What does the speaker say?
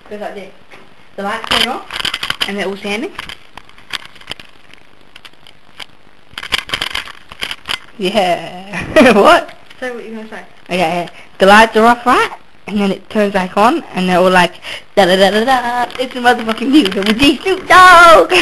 Goes like this. The lights turn off, and they're all standing. Yeah. What? Say what you're going to say. Okay, the lights are off, right? And then it turns back on, and they're all like, da da da da da. It's a motherfucking musical with Snoop Dogg.